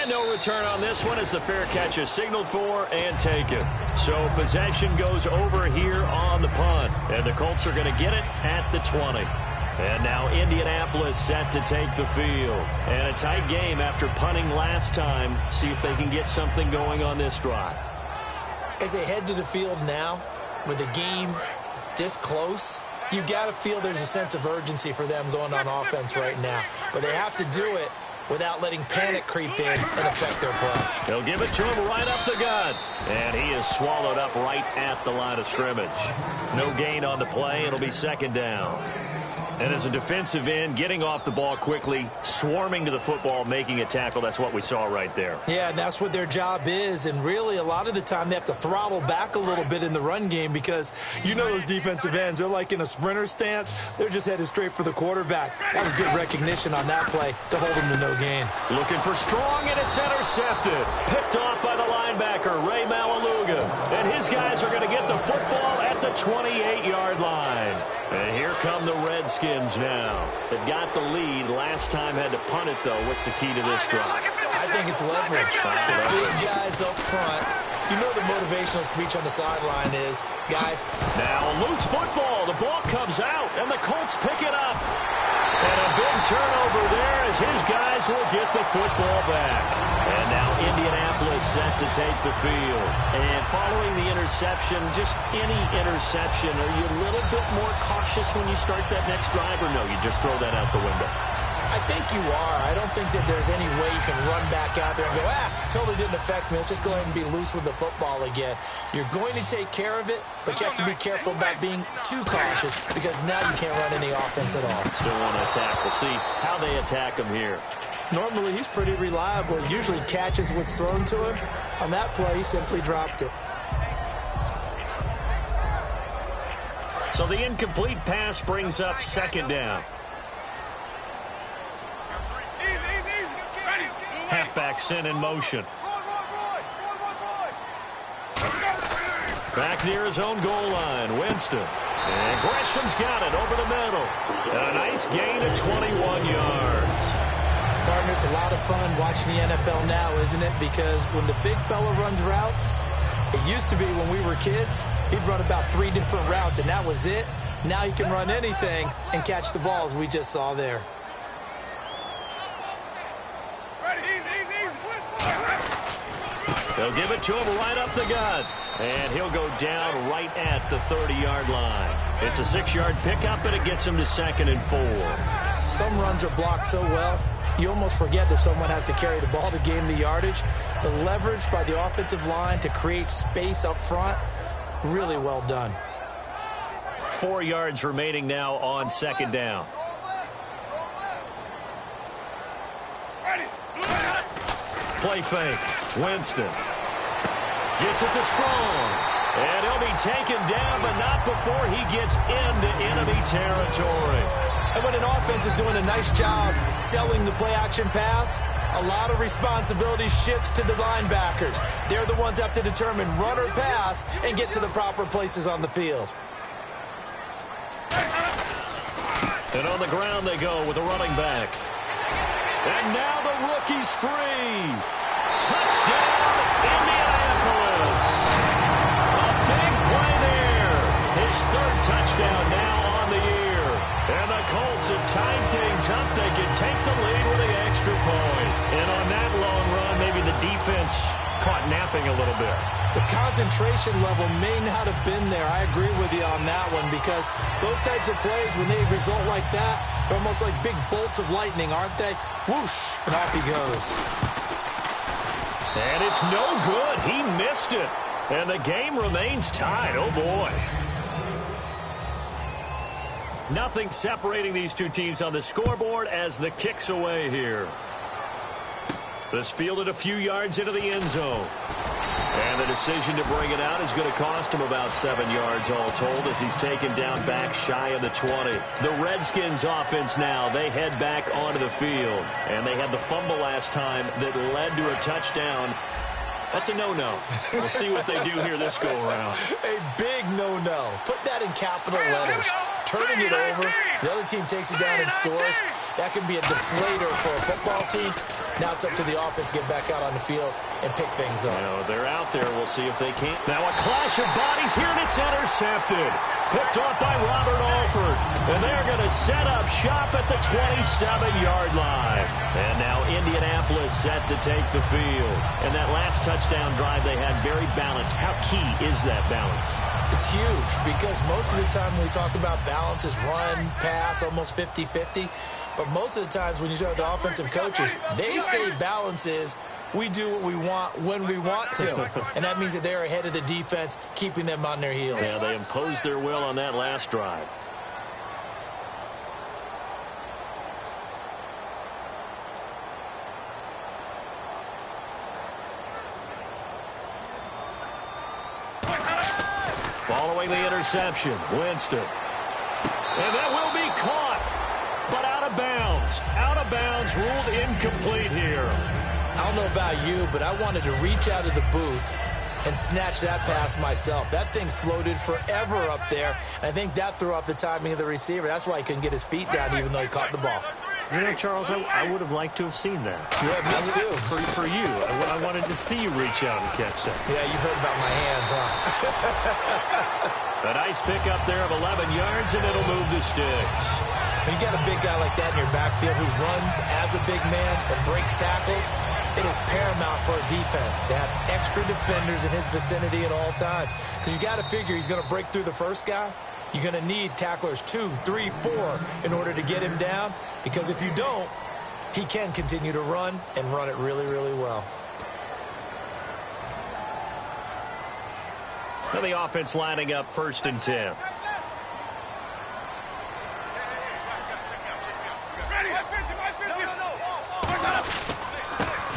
No return on this one as the fair catch is signaled for and taken. So possession goes over here on the punt. And the Colts are going to get it at the 20. And now Indianapolis set to take the field. And a tight game after punting last time. See if they can get something going on this drive. As they head to the field now, with the game this close, you got to feel there's a sense of urgency for them going on offense right now. But they have to do it without letting panic creep in and affect their play. They'll give it to him right up the gut. And he is swallowed up right at the line of scrimmage. No gain on the play. It'll be second down. And as a defensive end, getting off the ball quickly, swarming to the football, making a tackle, that's what we saw right there. Yeah, and that's what their job is. And really, a lot of the time, they have to throttle back a little bit in the run game because you know those defensive ends, they're like in a sprinter stance. They're just headed straight for the quarterback. That was good recognition on that play to hold him to no gain. Looking for Strong, and it's intercepted. Picked off by the linebacker, Ray Malaluga. And his guys are going to get the football at the 28-yard line. And here come the Redskins now. They've got the lead. Last time had to punt it, though. What's the key to this drive? I think it's leverage. The big guys up front. You know the motivational speech on the sideline is, guys. Now a loose football. The ball comes out, and the Colts pick it up. And a big turnover there as his guys will get the football back. And now Indianapolis set to take the field. And following the interception, just any interception, are you a little bit more cautious when you start that next drive, or no, you just throw that out the window? I think you are. I don't think that there's any way you can run back out there and go, totally didn't affect me. Let's just go ahead and be loose with the football again. You're going to take care of it, but you have to be careful about being too cautious because now you can't run any offense at all. Still want to attack. We'll see how they attack him here. Normally, he's pretty reliable. He usually catches what's thrown to him. On that play, he simply dropped it. So the incomplete pass brings up second down. Halfback sent in motion. Back near his own goal line, Winston. And Gresham's got it over the middle. And a nice gain of 21 yards. Partner, it's a lot of fun watching the NFL now, isn't it? Because when the big fella runs routes, it used to be when we were kids, he'd run about 3 different routes, and that was it. Now he can run anything and catch the balls we just saw there. They'll give it to him right up the gut. And he'll go down right at the 30-yard line. It's a 6-yard pickup, and it gets him to 2nd and 4. Some runs are blocked so well, you almost forget that someone has to carry the ball to gain the yardage. The leverage by the offensive line to create space up front, really well done. 4 yards remaining now on second down. Play fake. Winston gets it to Strong. And he'll be taken down, but not before he gets into enemy territory. And when an offense is doing a nice job selling the play-action pass, a lot of responsibility shifts to the linebackers. They're the ones that have to determine run or pass and get to the proper places on the field. And on the ground they go with the running back. And now the rookie's free. Touchdown, Indianapolis. A big play there. His 3rd touchdown now on the year. And the Colts have tied things up. They can take the lead with the extra point. And on that long run, maybe the defense caught napping a little bit. The concentration level may not have been there. I agree with you on that one because those types of plays, when they result like that, they're almost like big bolts of lightning, aren't they? Whoosh, and off he goes. And it's no good. He missed it. And the game remains tied. Oh, boy. Nothing separating these two teams on the scoreboard as the kick's away here. This fielded a few yards into the end zone. And the decision to bring it out is going to cost him about 7 yards all told as he's taken down back shy of the 20. The Redskins offense now, they head back onto the field. And they had the fumble last time that led to a touchdown. That's a no-no. We'll see what they do here this go-around. A big no-no. Put that in capital letters. Turning it over, the other team takes it down and scores. That can be a deflator for a football team. Now it's up to the offense to get back out on the field and pick things up. You know, they're out there. We'll see if they can't. Now a clash of bodies here, and it's intercepted. Picked off by Robert Alford. And they're going to set up shop at the 27-yard line. And now Indianapolis set to take the field. And that last touchdown drive they had very balanced. How key is that balance? It's huge because most of the time when we talk about balance is run, pass, almost 50-50. But most of the times when you talk to offensive coaches, they say balance is we do what we want when we want to. And that means that they're ahead of the defense, keeping them on their heels. Yeah, they imposed their will on that last drive. Following the interception, Winston. And that will be caught, but out of bounds. Out of bounds, ruled incomplete here. I don't know about you, but I wanted to reach out of the booth and snatch that pass myself. That thing floated forever up there. I think that threw off the timing of the receiver. That's why he couldn't get his feet down even though he caught the ball. You know, Charles, I would have liked to have seen that. Yeah, me too. For you, I wanted to see you reach out and catch that. Yeah, you've heard about my hands, huh? A nice pickup there of 11 yards, and it'll move the sticks. When you got a big guy like that in your backfield who runs as a big man and breaks tackles, it is paramount for a defense to have extra defenders in his vicinity at all times. Because you got to figure he's going to break through the first guy. You're going to need tacklers 2, 3, 4 in order to get him down. Because if you don't, he can continue to run and run it really, really well. And the offense lining up 1st and 10.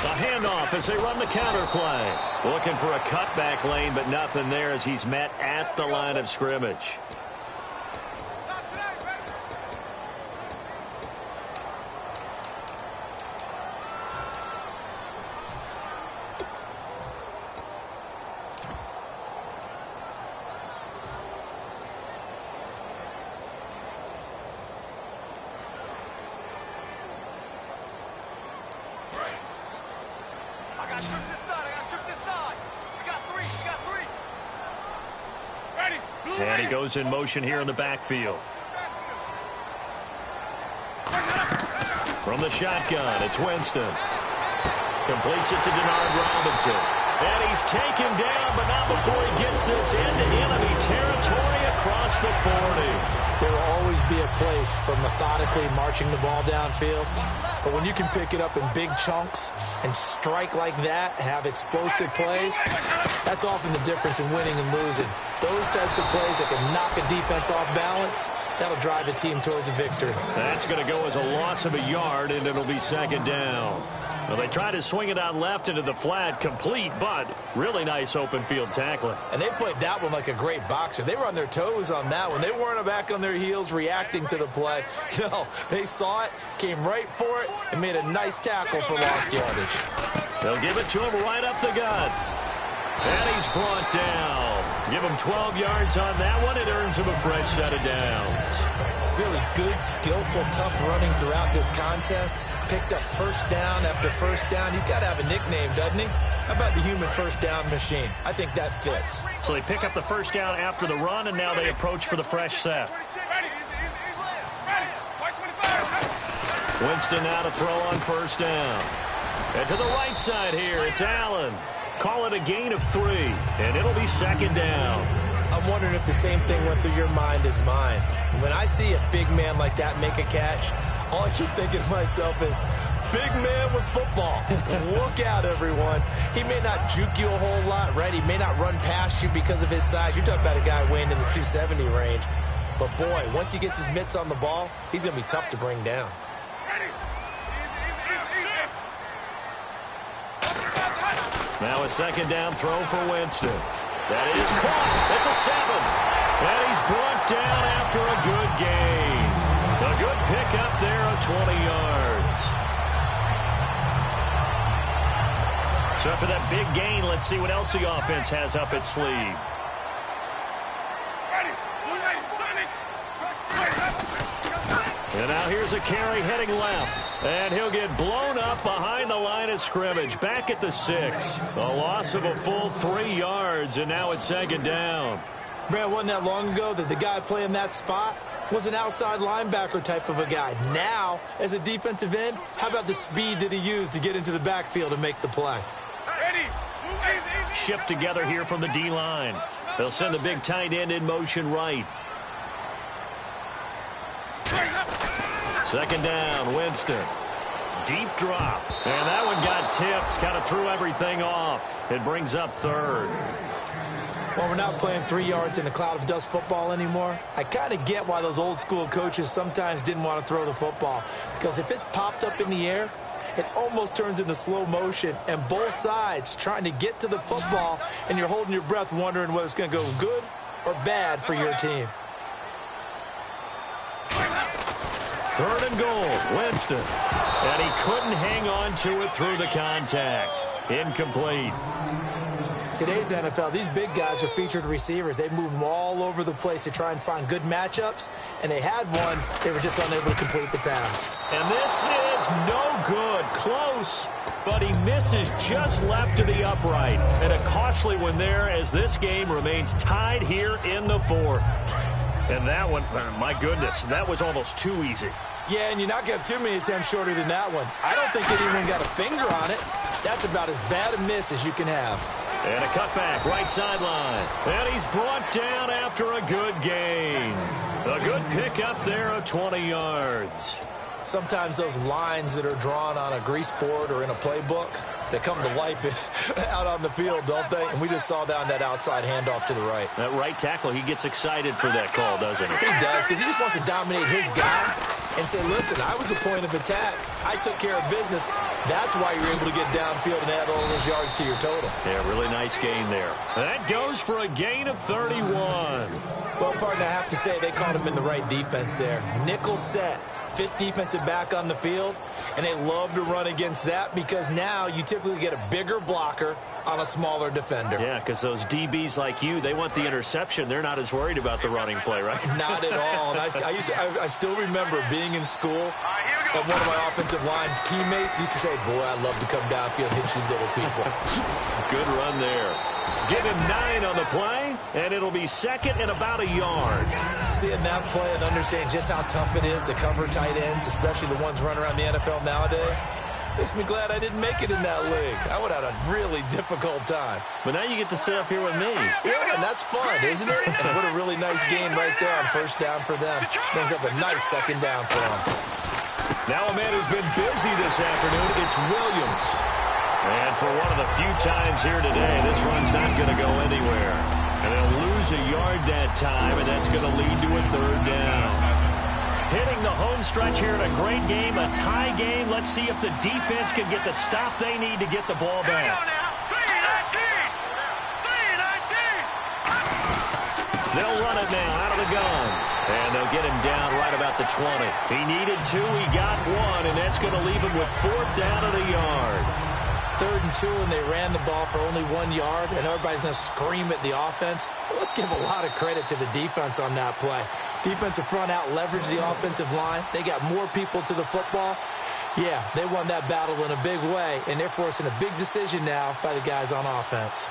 A handoff as they run the counter play. Looking for a cutback lane, but nothing there as he's met at the line of scrimmage. And he goes in motion here in the backfield. From the shotgun, it's Winston. Completes it to Denard Robinson. And he's taken down, but not before he gets this into enemy territory across the 40. There will always be a place for methodically marching the ball downfield. But when you can pick it up in big chunks and strike like that, have explosive plays, that's often the difference in winning and losing. Those types of plays that can knock a defense off balance, that'll drive a team towards a victory. That's going to go as a loss of a yard, and it'll be 2nd down. Well, they try to swing it out left into the flat, complete, but really nice open field tackling. And they played that one like a great boxer. They were on their toes on that one. They weren't back on their heels reacting to the play. No, they saw it, came right for it, and made a nice tackle for lost yardage. They'll give it to him right up the gut. And he's brought down. Give him 12 yards on that one. It earns him a fresh set of downs. Really good, skillful, tough running throughout this contest. Picked up first down after first down. He's got to have a nickname, doesn't he? How about the human first down machine? I think that fits. So they pick up the first down after the run, and now they approach for the fresh set. Winston now to throw on first down. And to the right side here, it's Allen. Call it a gain of 3, and it'll be 2nd down. I'm wondering if the same thing went through your mind as mine. When I see a big man like that make a catch, all I keep thinking to myself is, big man with football. Look out, everyone. He may not juke you a whole lot, right? He may not run past you because of his size. You're talking about a guy weighing in the 270 range. But, boy, once he gets his mitts on the ball, he's going to be tough to bring down. Now a 2nd down throw for Winston. That is caught at the 7. And he's brought down after a good gain. A good pickup there of 20 yards. So after that big gain, let's see what else the offense has up its sleeve. And now here's a carry heading left. And he'll get blown up behind the line of scrimmage. Back at the 6. A loss of a full 3 yards, and now it's 2nd down. Brad, wasn't that long ago that the guy playing that spot was an outside linebacker type of a guy. Now, as a defensive end, how about the speed that he used to get into the backfield and make the play? Shift together here from the D-line. They'll send the big tight end in motion right. Second down, Winston. Deep drop. And that one got tipped. Kind of threw everything off. It brings up third. Well, we're not playing 3 yards in a cloud of dust football anymore. I kind of get why those old school coaches sometimes didn't want to throw the football. Because if it's popped up in the air, it almost turns into slow motion. And both sides trying to get to the football, and you're holding your breath wondering whether it's going to go good or bad for your team. Third and goal, Winston. And he couldn't hang on to it through the contact. Incomplete. Today's NFL, these big guys are featured receivers. They move them all over the place to try and find good matchups, and they had one. They were just unable to complete the pass. And this is no good. Close, but he misses just left to the upright. And a costly one there as this game remains tied here in the fourth. And that one, my goodness, that was almost too easy. Yeah, and you're not going to have too many attempts shorter than that one. I don't think anyone got a finger on it. That's about as bad a miss as you can have. And a cutback, right sideline. And he's brought down after a good gain. A good pickup there of 20 yards. Sometimes those lines that are drawn on a grease board or in a playbook, they come to life out on the field, don't they? And we just saw down that outside handoff to the right. That right tackle, he gets excited for that call, doesn't he? He does, because he just wants to dominate his guy and say, listen, I was the point of attack. I took care of business. That's why you're able to get downfield and add all those yards to your total. Yeah, really nice gain there. That goes for a gain of 31. Well, partner, I have to say they caught him in the right defense there. Nickel set. Fifth defensive back on the field, and they love to run against that because now you typically get a bigger blocker on a smaller defender. Yeah, because those DBs like you, they want the interception. They're not as worried about the running play, right? Not at all. And I still remember being in school, and one of my offensive line teammates used to say, boy, I love to come downfield and hit you little people. Good run there. Give him 9 on the play, and it'll be second and about a yard. Seeing that play and understanding just how tough it is to cover tight ends, especially the ones running around the NFL nowadays, makes me glad I didn't make it in that league. I would have had a really difficult time. But now you get to sit up here with me. Yeah, and that's fun, isn't it? And what a really nice game right there on first down for them. Brings up a nice second down for them. Now a man who's been busy this afternoon, it's Williams. And for one of the few times here today, this run's not going to go anywhere. And they'll lose a yard that time, and that's going to lead to a third down. Hitting the home stretch here in a great game, a tie game. Let's see if the defense can get the stop they need to get the ball back. They'll run it now out of the gun. And they'll get him down right about the 20. He needed 2, he got 1, and that's going to leave him with 4th down at a yard. 3rd and 2, and they ran the ball for only 1 yard, and everybody's going to scream at the offense. Well, let's give a lot of credit to the defense on that play. Defensive front out leveraged the offensive line. They got more people to the football. Yeah, they won that battle in a big way, and they're forcing a big decision now by the guys on offense.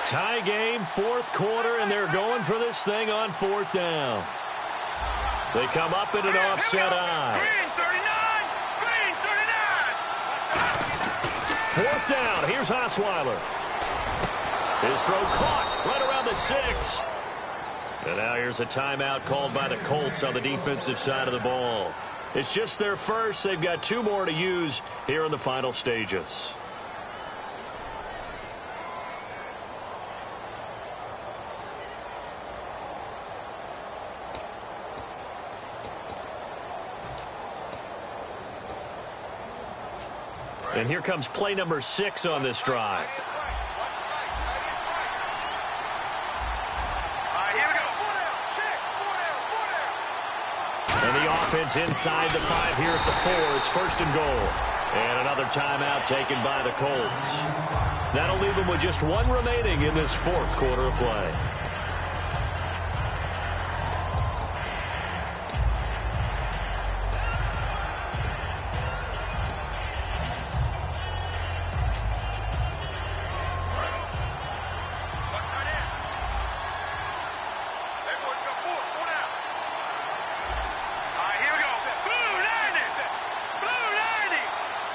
Tie game, 4th quarter, and they're going for this thing on 4th down. They come up in an offset eye. Green 39! 4th down, here's Osweiler. His throw caught right around the 6. And now here's a timeout called by the Colts on the defensive side of the ball. It's just their first. They've got 2 more to use here in the final stages. And here comes play number 6 on this drive. And the offense inside the 5 here at the 4. It's 1st and goal. And another timeout taken by the Colts. That'll leave them with just 1 remaining in this 4th quarter of play.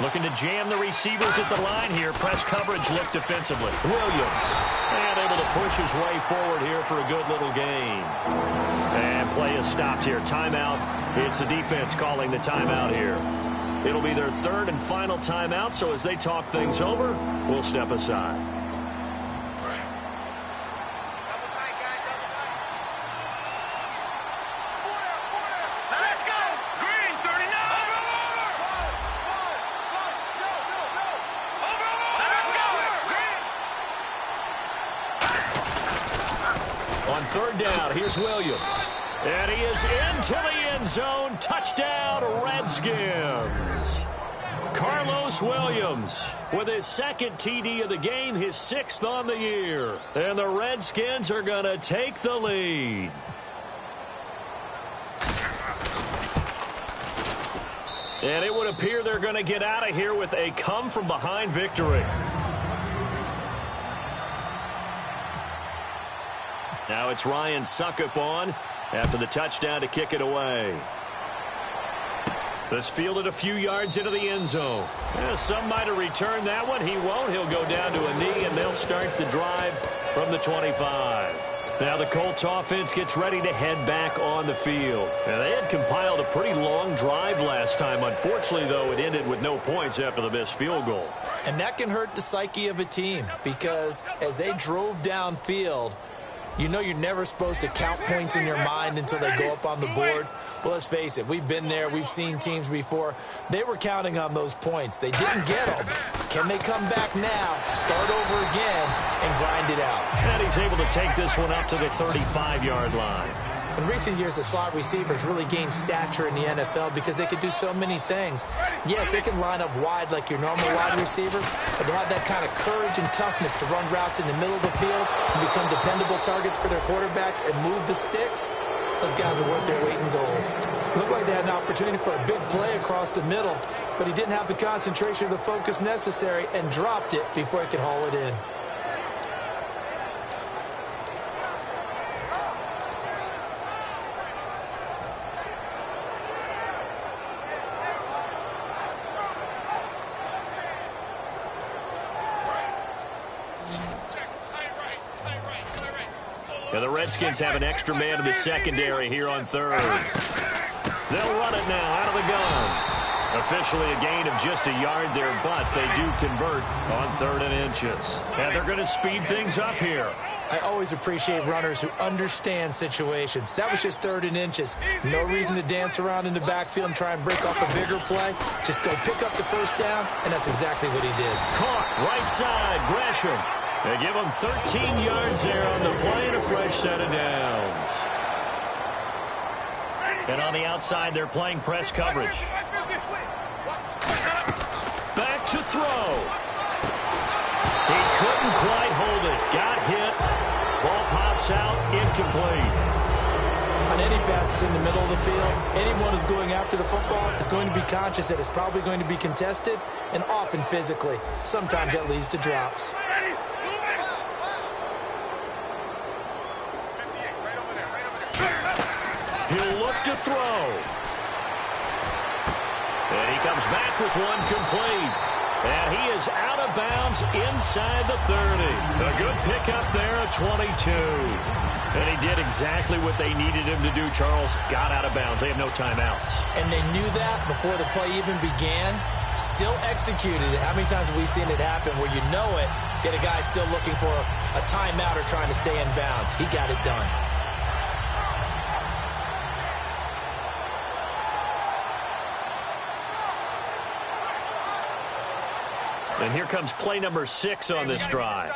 Looking to jam the receivers at the line here. Press coverage look defensively. Williams. And able to push his way forward here for a good little gain. And play is stopped here. Timeout. It's the defense calling the timeout here. It'll be their third and final timeout, so as they talk things over, we'll step aside. Let's go! Green, 39! Let's go! On third down, here's Williams. And he is into the end zone. Touchdown, Redskins. Carlos Williams with his second TD of the game, his sixth on the year. And the Redskins are going to take the lead. And it would appear they're going to get out of here with a come-from-behind victory. Now it's Ryan Suckup on after the touchdown to kick it away. This fielded a few yards into the end zone. Yeah, some might have returned that one. He won't. He'll go down to a knee, and they'll start the drive from the 25. Now the Colts offense gets ready to head back on the field. Now, they had compiled a pretty long drive last time. Unfortunately, though, it ended with no points after the missed field goal. And that can hurt the psyche of a team because as they drove downfield, you know you're never supposed to count points in your mind until they go up on the board. But let's face it, we've been there. We've seen teams before. They were counting on those points. They didn't get them. Can they come back now, start over again, and grind it out? And he's able to take this one up to the 35-yard line. In recent years, the slot receivers really gained stature in the NFL because they could do so many things. Yes, they can line up wide like your normal wide receiver, but to have that kind of courage and toughness to run routes in the middle of the field and become dependable targets for their quarterbacks and move the sticks, those guys are worth their weight in gold. It looked like they had an opportunity for a big play across the middle, but he didn't have the concentration or the focus necessary and dropped it before he could haul it in. And the Redskins have an extra man in the secondary here on third. They'll run it now out of the gun. Officially a gain of just a yard there, but they do convert on 3rd and inches. And they're going to speed things up here. I always appreciate runners who understand situations. That was just 3rd and inches. No reason to dance around in the backfield and try and break off a bigger play. Just go pick up the first down, and that's exactly what he did. Caught right side, Gresham. They give him 13 yards there on the play and a fresh set of downs. And on the outside, they're playing press coverage. Back to throw. He couldn't quite hold it. Got hit. Ball pops out. Incomplete. On any passes in the middle of the field, anyone who's going after the football is going to be conscious that it's probably going to be contested and often physically. Sometimes that leads to drops. He'll look to throw. And he comes back with one complete. And he is out of bounds inside the 30. A good pickup there at 22. And he did exactly what they needed him to do, Charles. Got out of bounds. They have no timeouts. And they knew that before the play even began. Still executed it. How many times have we seen it happen where you know it, yet a guy still looking for a timeout or trying to stay in bounds? He got it done. And here comes play number 6 on this drive.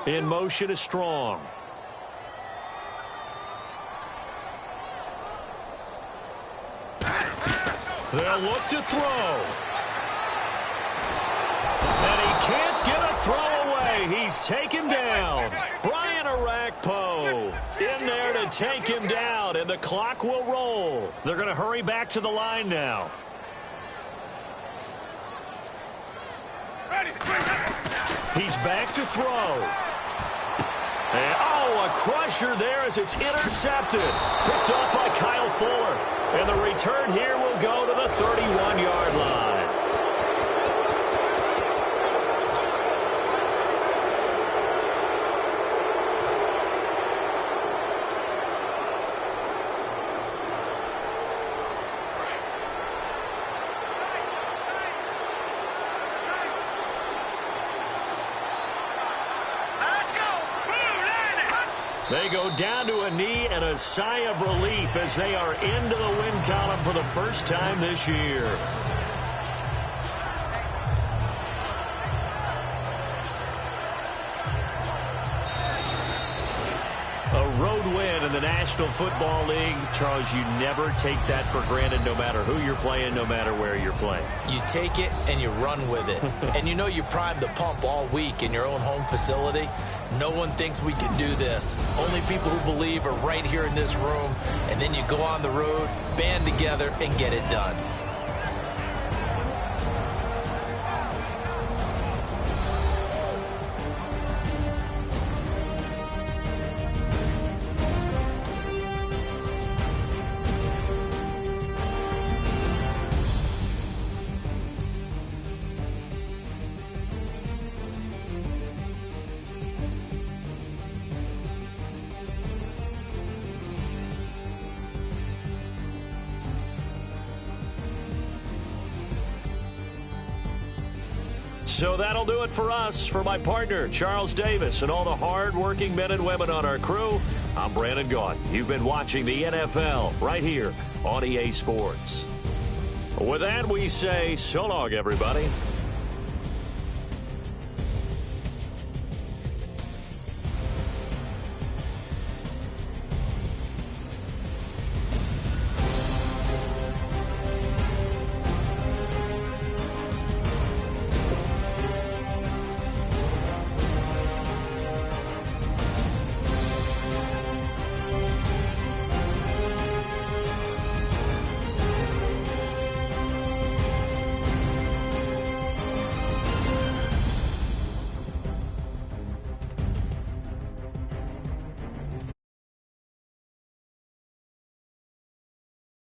In motion is Strong. They'll look to throw. And he can't get a throw away. He's taken down. Brian Arakpo in there to take him down, and the clock will roll. They're going to hurry back to the line now. He's back to throw. And, oh, a crusher there as it's intercepted. Picked off by Kyle Fuller. And the return here will go to the 31-yard line. They go down to a knee and a sigh of relief as they are into the win column for the first time this year. A road win in the National Football League. Charles, you never take that for granted no matter who you're playing, no matter where you're playing. You take it and you run with it. And you know you primed the pump all week in your own home facility. No one thinks we can do this. Only people who believe are right here in this room. And then you go on the road, band together, and get it done. So that'll do it for us. For my partner, Charles Davis, and all the hard-working men and women on our crew, I'm Brandon Gaudin. You've been watching the NFL right here on EA Sports. With that, we say so long, everybody.